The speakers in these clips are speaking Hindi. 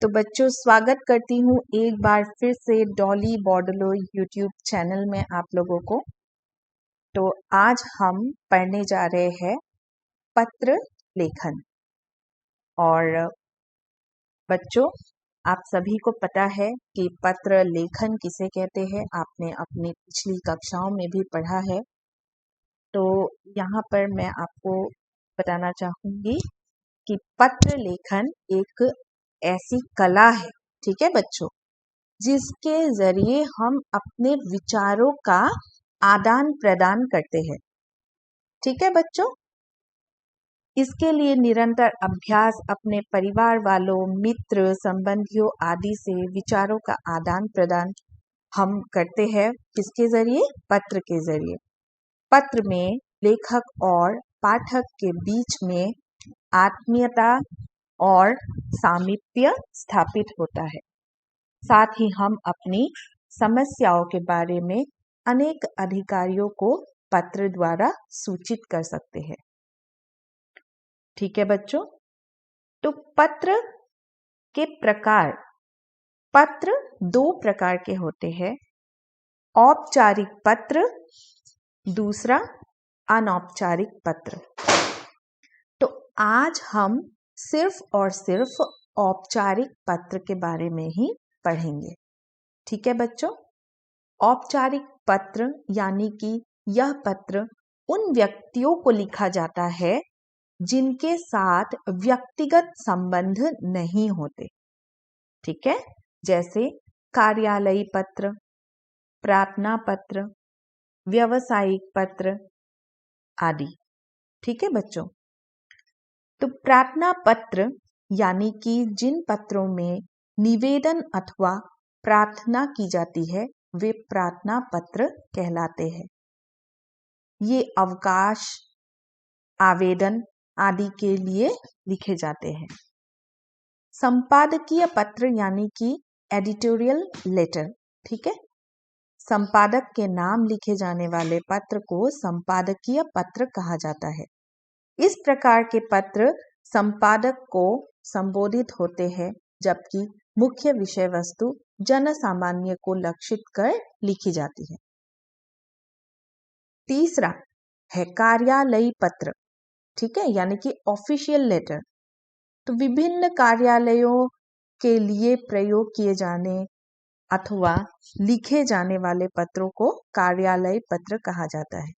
तो बच्चों, स्वागत करती हूँ एक बार फिर से डॉली बॉडलो यूट्यूब चैनल में आप लोगों को। तो आज हम पढ़ने जा रहे हैं पत्र लेखन। और बच्चों, आप सभी को पता है कि पत्र लेखन किसे कहते हैं। आपने अपनी पिछली कक्षाओं में भी पढ़ा है। तो यहाँ पर मैं आपको बताना चाहूँगी कि पत्र लेखन एक ऐसी कला है, ठीक है बच्चों, जिसके जरिए हम अपने विचारों का आदान प्रदान करते हैं। ठीक है बच्चों, इसके लिए निरंतर अभ्यास अपने परिवार वालों, मित्र, संबंधियों आदि से विचारों का आदान प्रदान हम करते हैं। किसके जरिए? पत्र के जरिए। पत्र में लेखक और पाठक के बीच में आत्मीयता और सामीप्य स्थापित होता है। साथ ही हम अपनी समस्याओं के बारे में अनेक अधिकारियों को पत्र द्वारा सूचित कर सकते हैं। ठीक है बच्चों, तो पत्र के प्रकार। पत्र दो प्रकार के होते हैं, औपचारिक पत्र, दूसरा अनौपचारिक पत्र। तो आज हम सिर्फ और सिर्फ औपचारिक पत्र के बारे में ही पढ़ेंगे। ठीक है बच्चों, औपचारिक पत्र यानी कि यह पत्र उन व्यक्तियों को लिखा जाता है जिनके साथ व्यक्तिगत संबंध नहीं होते। ठीक है, जैसे कार्यालयी पत्र, प्रार्थना पत्र, व्यावसायिक पत्र आदि। ठीक है बच्चों, तो प्रार्थना पत्र यानी कि जिन पत्रों में निवेदन अथवा प्रार्थना की जाती है, वे प्रार्थना पत्र कहलाते हैं। ये अवकाश, आवेदन आदि के लिए लिखे जाते हैं। संपादकीय पत्र यानी कि एडिटोरियल लेटर। ठीक है, संपादक के नाम लिखे जाने वाले पत्र को संपादकीय पत्र कहा जाता है। इस प्रकार के पत्र संपादक को संबोधित होते हैं, जबकि मुख्य विषय वस्तु जन सामान्य को लक्षित कर लिखी जाती है। तीसरा है कार्यालयी पत्र। ठीक है, यानी कि ऑफिशियल लेटर। तो विभिन्न कार्यालयों के लिए प्रयोग किए जाने अथवा लिखे जाने वाले पत्रों को कार्यालयी पत्र कहा जाता है।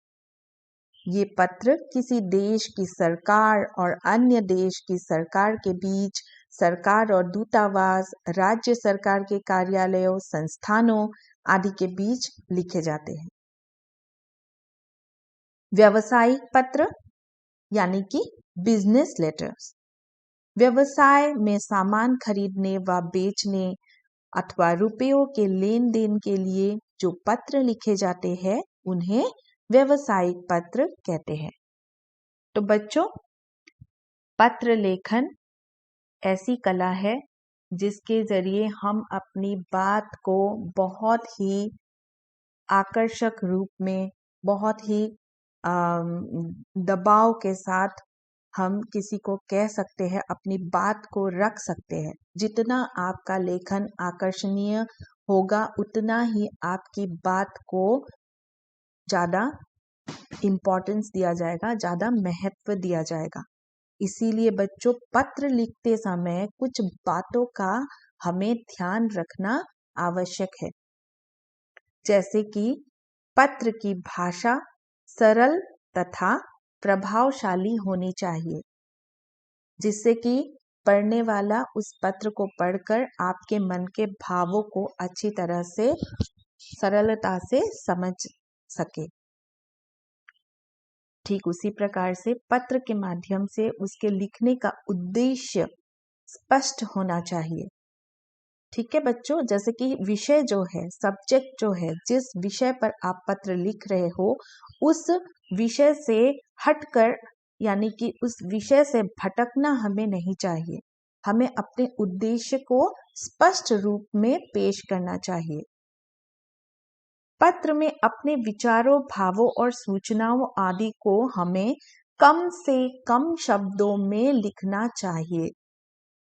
ये पत्र किसी देश की सरकार और अन्य देश की सरकार के बीच, सरकार और दूतावास, राज्य सरकार के कार्यालयों, संस्थानों आदि के बीच लिखे जाते हैं। व्यावसायिक पत्र यानी कि बिजनेस लेटर्स। व्यवसाय में सामान खरीदने व बेचने अथवा रुपयों के लेन देन के लिए जो पत्र लिखे जाते हैं, उन्हें व्यावसायिक पत्र कहते हैं। तो बच्चों, पत्र लेखन ऐसी कला है जिसके जरिए हम अपनी बात को बहुत ही आकर्षक रूप में, बहुत ही दबाव के साथ हम किसी को कह सकते हैं, अपनी बात को रख सकते हैं। जितना आपका लेखन आकर्षणीय होगा, उतना ही आपकी बात को ज़्यादा इम्पोर्टेंस दिया जाएगा, ज़्यादा महत्व दिया जाएगा। इसीलिए बच्चों, पत्र लिखते समय कुछ बातों का हमें ध्यान रखना आवश्यक है। जैसे कि पत्र की भाषा सरल तथा प्रभावशाली होनी चाहिए, जिससे कि पढ़ने वाला उस पत्र को पढ़कर आपके मन के भावों को अच्छी तरह से, सरलता से समझ सके। ठीक उसी प्रकार से पत्र के माध्यम से उसके लिखने का उद्देश्य स्पष्ट होना चाहिए। ठीक है बच्चों, जैसे कि विषय जो है, सब्जेक्ट जो है, जिस विषय पर आप पत्र लिख रहे हो, उस विषय से हटकर, यानी कि उस विषय से भटकना हमें नहीं चाहिए। हमें अपने उद्देश्य को स्पष्ट रूप में पेश करना चाहिए। पत्र में अपने विचारों, भावों और सूचनाओं आदि को हमें कम से कम शब्दों में लिखना चाहिए।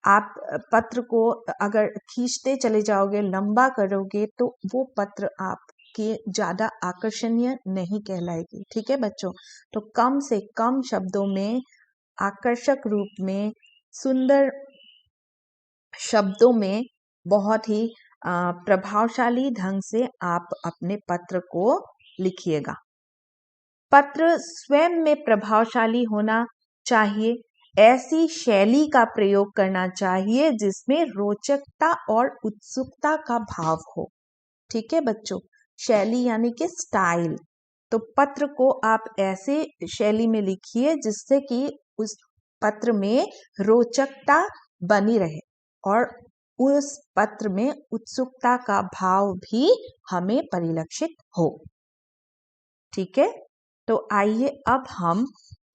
आप पत्र को अगर खींचते चले जाओगे, लंबा करोगे, तो वो पत्र आपके ज़्यादा आकर्षणीय नहीं कहलाएगी। ठीक है बच्चों, तो कम से कम शब्दों में, आकर्षक रूप में, सुंदर शब्दों में, बहुत ही प्रभावशाली ढंग से आप अपने पत्र को लिखिएगा। पत्र स्वयं में प्रभावशाली होना चाहिए। ऐसी शैली का प्रयोग करना चाहिए जिसमें रोचकता और उत्सुकता का भाव हो। ठीक है बच्चों, शैली यानी कि स्टाइल। तो पत्र को आप ऐसे शैली में लिखिए जिससे कि उस पत्र में रोचकता बनी रहे और उस पत्र में उत्सुकता का भाव भी हमें परिलक्षित हो। ठीक है, तो आइए अब हम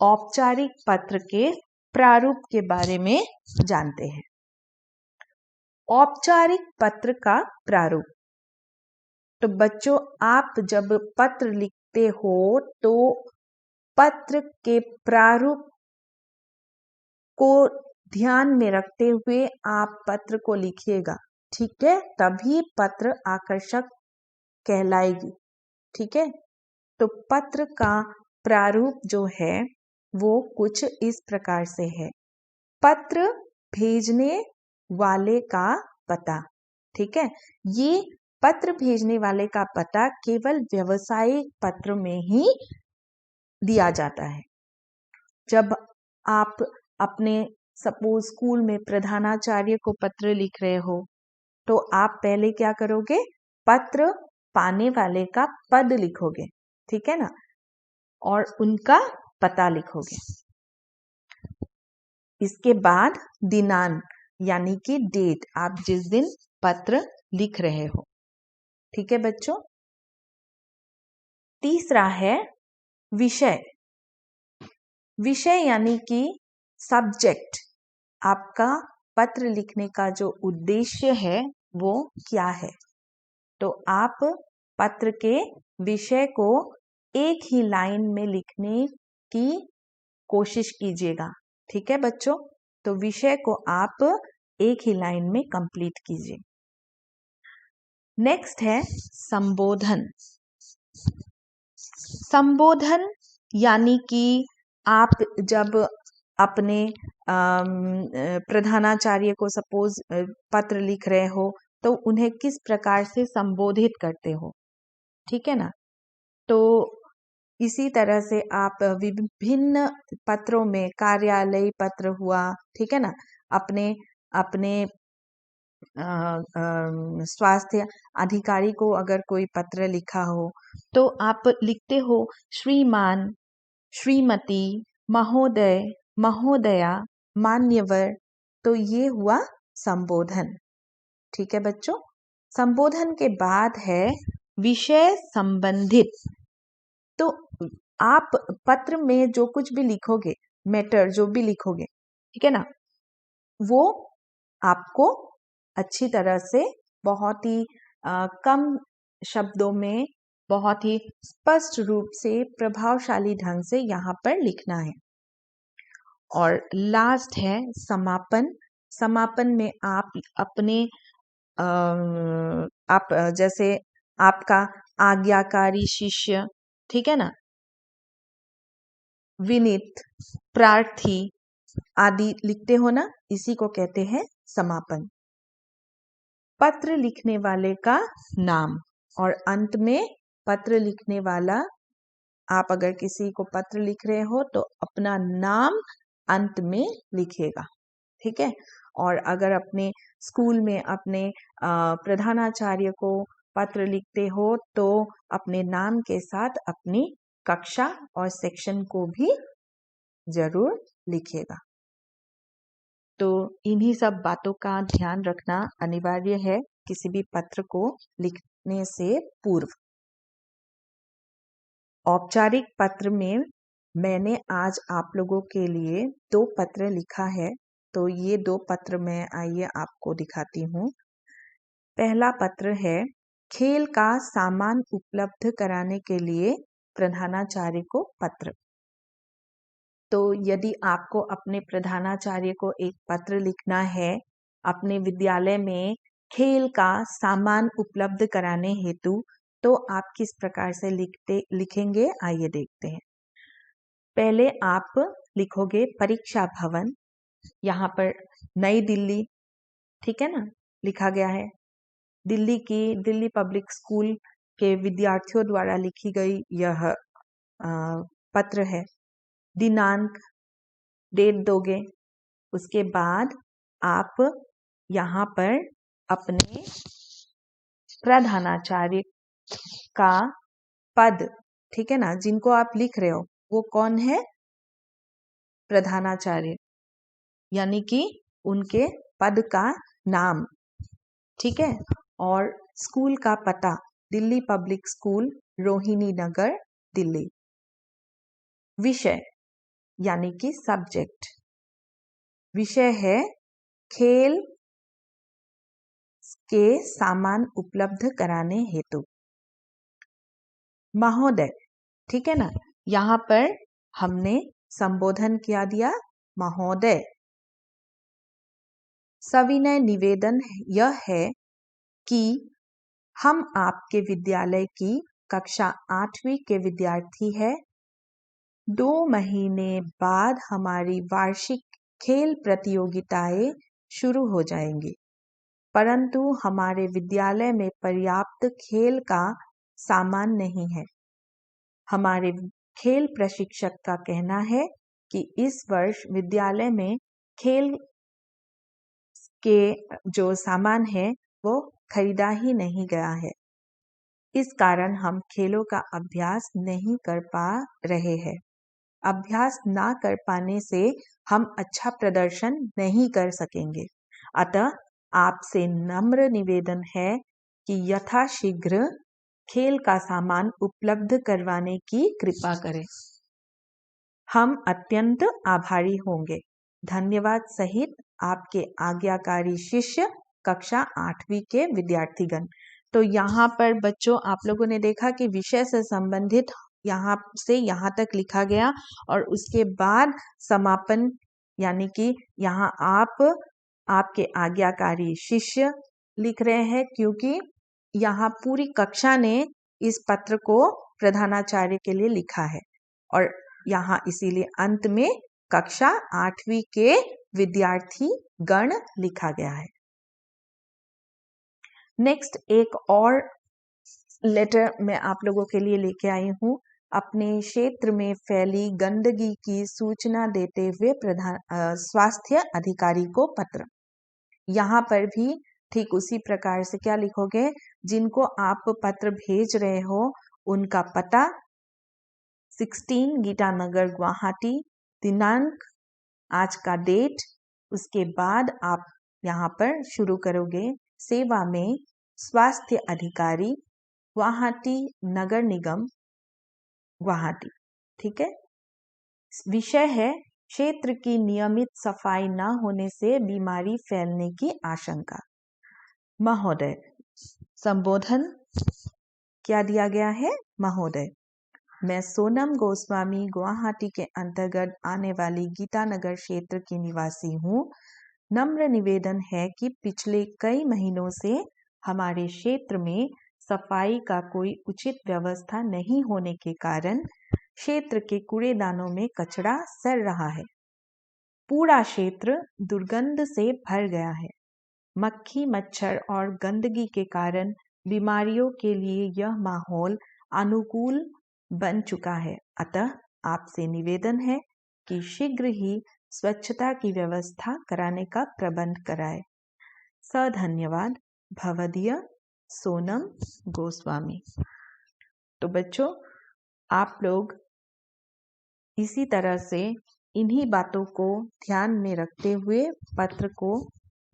औपचारिक पत्र के प्रारूप के बारे में जानते हैं। औपचारिक पत्र का प्रारूप। तो बच्चों, आप जब पत्र लिखते हो तो पत्र के प्रारूप को ध्यान में रखते हुए आप पत्र को लिखिएगा। ठीक है, तभी पत्र आकर्षक कहलाएगी। ठीक है, तो पत्र का प्रारूप जो है वो कुछ इस प्रकार से है। पत्र भेजने वाले का पता। ठीक है, ये पत्र भेजने वाले का पता केवल व्यावसायिक पत्र में ही दिया जाता है। जब आप अपने सपोज स्कूल में प्रधानाचार्य को पत्र लिख रहे हो तो आप पहले क्या करोगे, पत्र पाने वाले का पद लिखोगे। ठीक है ना, और उनका पता लिखोगे। इसके बाद दिनांक यानी कि डेट, आप जिस दिन पत्र लिख रहे हो। ठीक है बच्चों, तीसरा है विषय। विषय यानी कि सब्जेक्ट। आपका पत्र लिखने का जो उद्देश्य है वो क्या है। तो आप पत्र के विषय को एक ही लाइन में लिखने की कोशिश कीजिएगा। ठीक है बच्चों, तो विषय को आप एक ही लाइन में कंप्लीट कीजिए। नेक्स्ट है संबोधन। संबोधन यानी कि आप जब अपने प्रधानाचार्य को सपोज पत्र लिख रहे हो तो उन्हें किस प्रकार से संबोधित करते हो। ठीक है ना, तो इसी तरह से आप विभिन्न पत्रों में, कार्यालय पत्र हुआ, ठीक है ना, अपने अपने स्वास्थ्य अधिकारी को अगर कोई पत्र लिखा हो तो आप लिखते हो श्रीमान, श्रीमती, महोदय, महोदया, मान्यवर। तो ये हुआ संबोधन। ठीक है बच्चों, संबोधन के बाद है विषय संबंधित। तो आप पत्र में जो कुछ भी लिखोगे, मैटर जो भी लिखोगे, ठीक है ना, वो आपको अच्छी तरह से बहुत ही कम शब्दों में, बहुत ही स्पष्ट रूप से, प्रभावशाली ढंग से यहाँ पर लिखना है। और लास्ट है समापन। समापन में आप अपने आप जैसे आपका आज्ञाकारी शिष्य, ठीक है ना, विनीत, प्रार्थी आदि लिखते हो ना, इसी को कहते हैं समापन। पत्र लिखने वाले का नाम, और अंत में पत्र लिखने वाला, आप अगर किसी को पत्र लिख रहे हो तो अपना नाम अंत में लिखिएगा। ठीक है, और अगर अपने स्कूल में अपने प्रधानाचार्य को पत्र लिखते हो तो अपने नाम के साथ अपनी कक्षा और सेक्शन को भी जरूर लिखिएगा। तो इन्हीं सब बातों का ध्यान रखना अनिवार्य है किसी भी पत्र को लिखने से पूर्व। औपचारिक पत्र में मैंने आज आप लोगों के लिए 2 पत्र लिखा है। तो ये 2 पत्र मैं आइए आपको दिखाती हूँ। पहला पत्र है खेल का सामान उपलब्ध कराने के लिए प्रधानाचार्य को पत्र। तो यदि आपको अपने प्रधानाचार्य को एक पत्र लिखना है अपने विद्यालय में खेल का सामान उपलब्ध कराने हेतु, तो आप किस प्रकार से लिखेंगे, आइए देखते हैं। पहले आप लिखोगे परीक्षा भवन, यहाँ पर नई दिल्ली, ठीक है ना, लिखा गया है। दिल्ली पब्लिक स्कूल के विद्यार्थियों द्वारा लिखी गई यह पत्र है। दिनांक, डेट दोगे। उसके बाद आप यहाँ पर अपने प्रधानाचार्य का पद, ठीक है ना, जिनको आप लिख रहे हो वो कौन है, प्रधानाचार्य, यानी कि उनके पद का नाम, ठीक है, और स्कूल का पता, दिल्ली पब्लिक स्कूल, रोहिणी नगर, दिल्ली। विषय यानी कि सब्जेक्ट, विषय है खेल के सामान उपलब्ध कराने हेतु। महोदय, ठीक है ना, यहाँ पर हमने संबोधन क्या दिया, महोदय। सविनय निवेदन यह है कि हम आपके विद्यालय की कक्षा 8वीं के विद्यार्थी हैं। 2 महीने बाद हमारी वार्षिक खेल प्रतियोगिताएं शुरू हो जाएंगी, परंतु हमारे विद्यालय में पर्याप्त खेल का सामान नहीं है। हमारे खेल प्रशिक्षक का कहना है कि इस वर्ष विद्यालय में खेल के जो सामान है वो खरीदा ही नहीं गया है। इस कारण हम खेलों का अभ्यास नहीं कर पा रहे हैं। अभ्यास ना कर पाने से हम अच्छा प्रदर्शन नहीं कर सकेंगे। अतः आपसे नम्र निवेदन है कि यथाशीघ्र खेल का सामान उपलब्ध करवाने की कृपा करें। हम अत्यंत आभारी होंगे। धन्यवाद सहित आपके आज्ञाकारी शिष्य, कक्षा 8वीं के विद्यार्थीगण। तो यहाँ पर बच्चों आप लोगों ने देखा कि विषय से संबंधित यहाँ से यहाँ तक लिखा गया, और उसके बाद समापन, यानी कि यहाँ आपके आज्ञाकारी शिष्य लिख रहे हैं, क्योंकि यहाँ पूरी कक्षा ने इस पत्र को प्रधानाचार्य के लिए लिखा है, और यहाँ इसीलिए अंत में कक्षा 8वीं के विद्यार्थी गण लिखा गया है। नेक्स्ट एक और लेटर मैं आप लोगों के लिए लेके आई हूँ। अपने क्षेत्र में फैली गंदगी की सूचना देते हुए स्वास्थ्य अधिकारी को पत्र। यहाँ पर भी ठीक उसी प्रकार से क्या लिखोगे, जिनको आप पत्र भेज रहे हो उनका पता, 16 गीतानगर गुवाहाटी, दिनांक, आज का डेट। उसके बाद आप यहाँ पर शुरू करोगे, सेवा में स्वास्थ्य अधिकारी, गुवाहाटी नगर निगम, गुवाहाटी, ठीक है। विषय है क्षेत्र की नियमित सफाई न होने से बीमारी फैलने की आशंका। महोदय, संबोधन क्या दिया गया है, महोदय। मैं सोनम गोस्वामी गुवाहाटी के अंतर्गत आने वाली गीतानगर क्षेत्र की निवासी हूँ। नम्र निवेदन है कि पिछले कई महीनों से हमारे क्षेत्र में सफाई का कोई उचित व्यवस्था नहीं होने के कारण क्षेत्र के कूड़ेदानों में कचरा सड़ रहा है। पूरा क्षेत्र दुर्गंध से भर गया है। मक्खी, मच्छर और गंदगी के कारण बीमारियों के लिए यह माहौल अनुकूल बन चुका है। अतः आपसे निवेदन है कि शीघ्र ही स्वच्छता की व्यवस्था कराने का प्रबंध कराए। सधन्यवाद, भवदीय सोनम गोस्वामी। तो बच्चों, आप लोग इसी तरह से इन्हीं बातों को ध्यान में रखते हुए पत्र को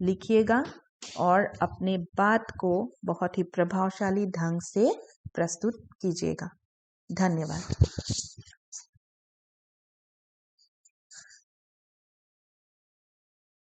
लिखिएगा और अपने बात को बहुत ही प्रभावशाली ढंग से प्रस्तुत कीजिएगा। धन्यवाद।